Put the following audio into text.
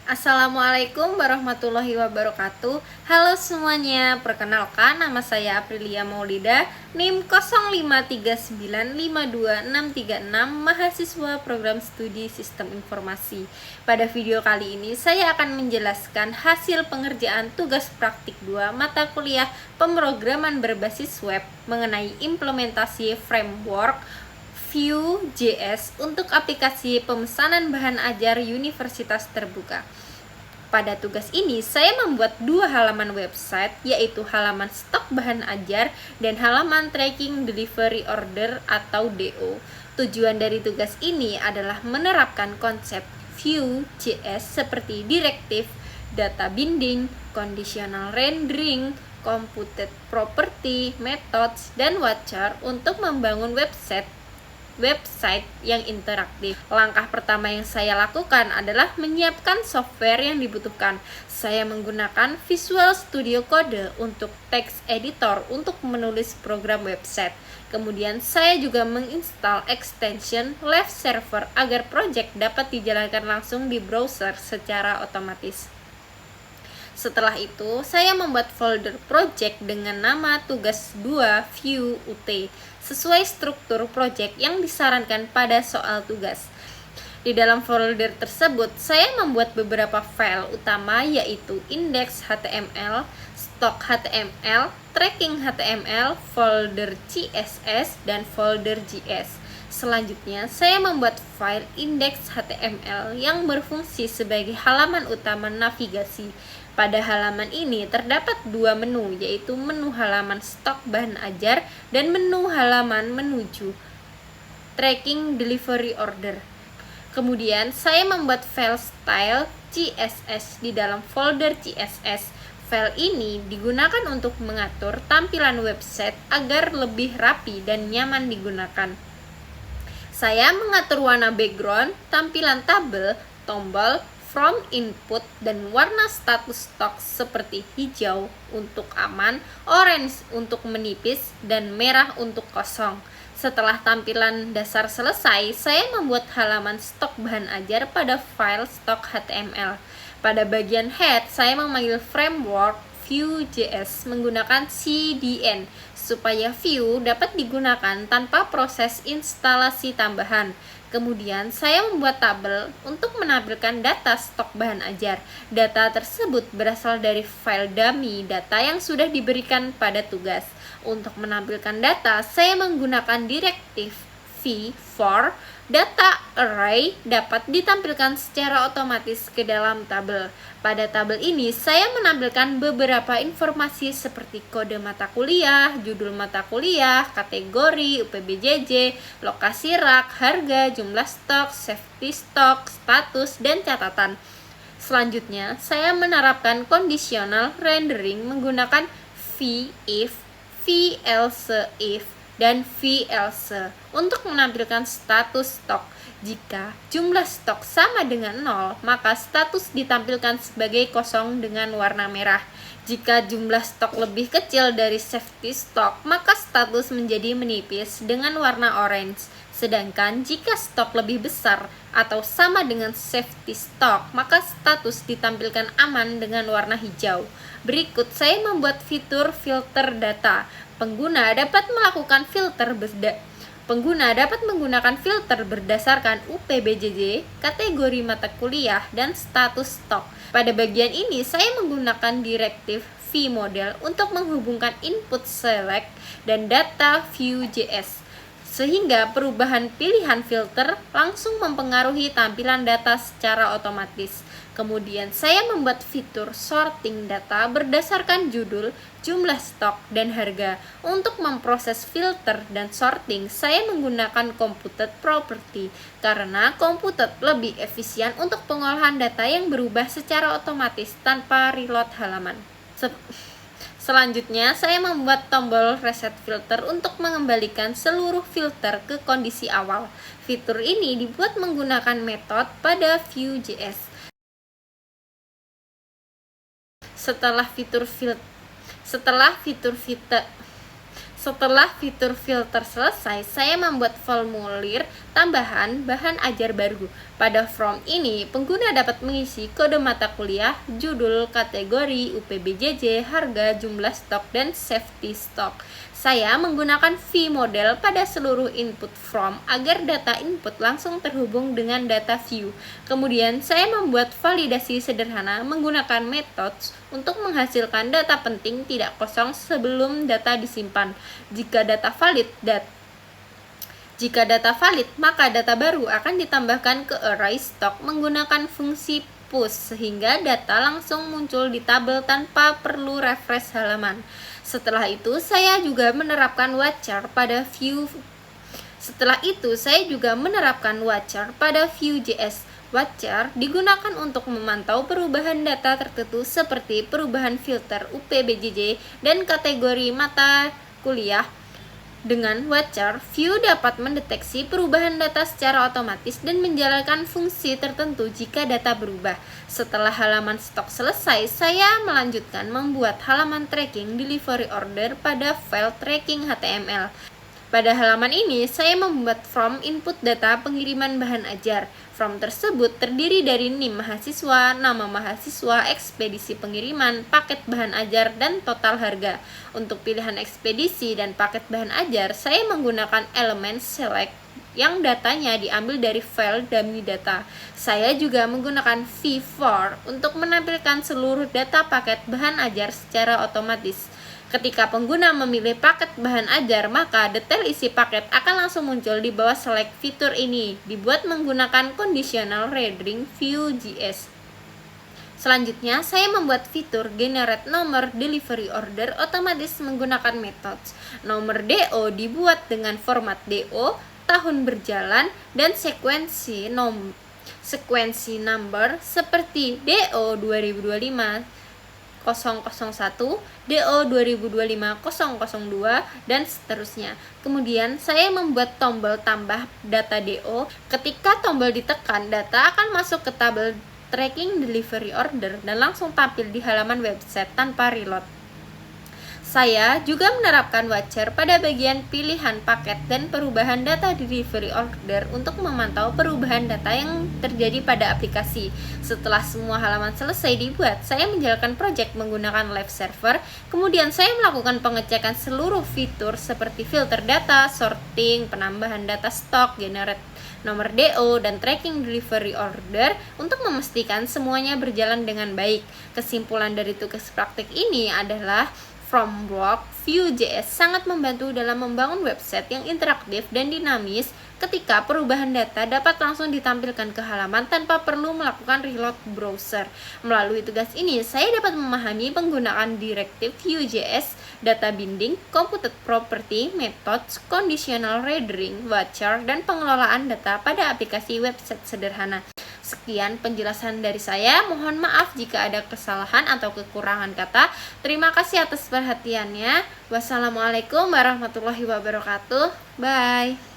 Assalamualaikum warahmatullahi wabarakatuh. Halo semuanya, perkenalkan nama saya Aprilia Maulida, NIM 0539526636, mahasiswa program studi Sistem Informasi. Pada video kali ini saya akan menjelaskan hasil pengerjaan tugas praktik 2 mata kuliah pemrograman berbasis web mengenai implementasi framework Vue.js untuk aplikasi pemesanan bahan ajar universitas terbuka. Pada tugas ini, saya membuat 2 halaman website, yaitu halaman stok bahan ajar dan halaman tracking delivery order atau DO. Tujuan dari tugas ini adalah menerapkan konsep Vue.js seperti directive, data binding, conditional rendering, computed property, methods, dan watcher untuk membangun website yang interaktif. Langkah pertama yang saya lakukan adalah menyiapkan software yang dibutuhkan. Saya menggunakan Visual Studio Code untuk text editor untuk menulis program website. Kemudian saya juga menginstal extension Live Server agar project dapat dijalankan langsung di browser secara otomatis. Setelah itu, saya membuat folder project dengan nama tugas 2 Vue UT sesuai struktur project yang disarankan pada soal tugas. Di dalam folder tersebut, saya membuat beberapa file utama yaitu index.html, stok HTML, tracking HTML, folder CSS, dan folder JS. Selanjutnya, saya membuat file index.html yang berfungsi sebagai halaman utama navigasi. Pada halaman ini terdapat 2 menu, yaitu menu halaman stok bahan ajar dan menu halaman menuju tracking delivery order. Kemudian, saya membuat file style CSS di dalam folder CSS. File ini digunakan untuk mengatur tampilan website agar lebih rapi dan nyaman digunakan. Saya mengatur warna background, tampilan tabel, tombol, from input, dan warna status stok seperti hijau untuk aman, orange untuk menipis, dan merah untuk kosong. Setelah tampilan dasar selesai, saya membuat halaman stok bahan ajar pada file stok HTML. Pada bagian head, saya memanggil framework Vue.js menggunakan CDN supaya Vue dapat digunakan tanpa proses instalasi tambahan. Kemudian saya membuat tabel untuk menampilkan data stok bahan ajar. Data tersebut berasal dari file dummy data yang sudah diberikan pada tugas. Untuk menampilkan data, saya menggunakan directive v for data array dapat ditampilkan secara otomatis ke dalam tabel. Pada tabel ini, saya menampilkan beberapa informasi seperti kode mata kuliah, judul mata kuliah, kategori, UPBJJ, lokasi rak, harga, jumlah stok, safety stok, status, dan catatan. Selanjutnya, saya menerapkan conditional rendering menggunakan v-if, v-else if, dan v-else untuk menampilkan status stok. Jika jumlah stok sama dengan 0, maka status ditampilkan sebagai kosong dengan warna merah. Jika jumlah stok lebih kecil dari safety stok, maka status menjadi menipis dengan warna orange. Sedangkan jika stok lebih besar atau sama dengan safety stock, maka status ditampilkan aman dengan warna hijau. Berikut saya membuat fitur filter data. Pengguna dapat menggunakan filter berdasarkan UPBJJ, kategori mata kuliah, dan status stok. Pada bagian ini, saya menggunakan directive vModel untuk menghubungkan input select dan data Vue.js, sehingga perubahan pilihan filter langsung mempengaruhi tampilan data secara otomatis. Kemudian saya membuat fitur sorting data berdasarkan judul, jumlah stok, dan harga. Untuk memproses filter dan sorting, saya menggunakan computed property karena computed lebih efisien untuk pengolahan data yang berubah secara otomatis tanpa reload halaman. Selanjutnya, saya membuat tombol reset filter untuk mengembalikan seluruh filter ke kondisi awal. Fitur ini dibuat menggunakan metode pada Vue.js. Setelah Setelah fitur filter selesai, saya membuat formulir tambahan bahan ajar baru. Pada form ini, pengguna dapat mengisi kode mata kuliah, judul, kategori, UPBJJ, harga, jumlah stok, dan safety stock. Saya menggunakan vModel pada seluruh input form agar data input langsung terhubung dengan data view. Kemudian, saya membuat validasi sederhana menggunakan methods untuk menghasilkan data penting tidak kosong sebelum data disimpan. Jika data valid, maka data baru akan ditambahkan ke array stock menggunakan fungsi push sehingga data langsung muncul di tabel tanpa perlu refresh halaman. Setelah itu, saya juga menerapkan watcher pada Vue.js. Watcher digunakan untuk memantau perubahan data tertentu seperti perubahan filter UPBJJ dan kategori mata kuliah. Dengan Watcher, Vue dapat mendeteksi perubahan data secara otomatis dan menjalankan fungsi tertentu jika data berubah. Setelah halaman stok selesai, saya melanjutkan membuat halaman tracking delivery order pada file tracking HTML. Pada halaman ini, saya membuat form input data pengiriman bahan ajar. Form tersebut terdiri dari NIM mahasiswa, nama mahasiswa, ekspedisi pengiriman, paket bahan ajar, dan total harga. Untuk pilihan ekspedisi dan paket bahan ajar, saya menggunakan elemen select yang datanya diambil dari file dummy data. Saya juga menggunakan v-for untuk menampilkan seluruh data paket bahan ajar secara otomatis. Ketika pengguna memilih paket bahan ajar, maka detail isi paket akan langsung muncul di bawah select. Fitur ini dibuat menggunakan conditional rendering Vue.js. Selanjutnya, saya membuat fitur generate nomor delivery order otomatis menggunakan methods. Nomor DO dibuat dengan format DO, tahun berjalan, dan sekuensi number seperti DO 2025 001, DO 2025 002, dan seterusnya. Kemudian saya membuat tombol tambah data DO. Ketika tombol ditekan, data akan masuk ke tabel tracking delivery order dan langsung tampil di halaman website tanpa reload. Saya juga menerapkan watcher pada bagian pilihan paket dan perubahan data delivery order untuk memantau perubahan data yang terjadi pada aplikasi. Setelah semua halaman selesai dibuat, saya menjalankan project menggunakan live server. Kemudian saya melakukan pengecekan seluruh fitur seperti filter data, sorting, penambahan data stok, generate nomor DO, dan tracking delivery order untuk memastikan semuanya berjalan dengan baik. Kesimpulan dari tugas praktik ini adalah framework Vue.js sangat membantu dalam membangun website yang interaktif dan dinamis ketika perubahan data dapat langsung ditampilkan ke halaman tanpa perlu melakukan reload browser. Melalui tugas ini, saya dapat memahami penggunaan direktif Vue.js, data binding, computed property, methods, conditional rendering, watcher, dan pengelolaan data pada aplikasi website sederhana. Sekian penjelasan dari saya. Mohon maaf jika ada kesalahan atau kekurangan kata. Terima kasih atas perhatiannya. Wassalamualaikum warahmatullahi wabarakatuh. Bye.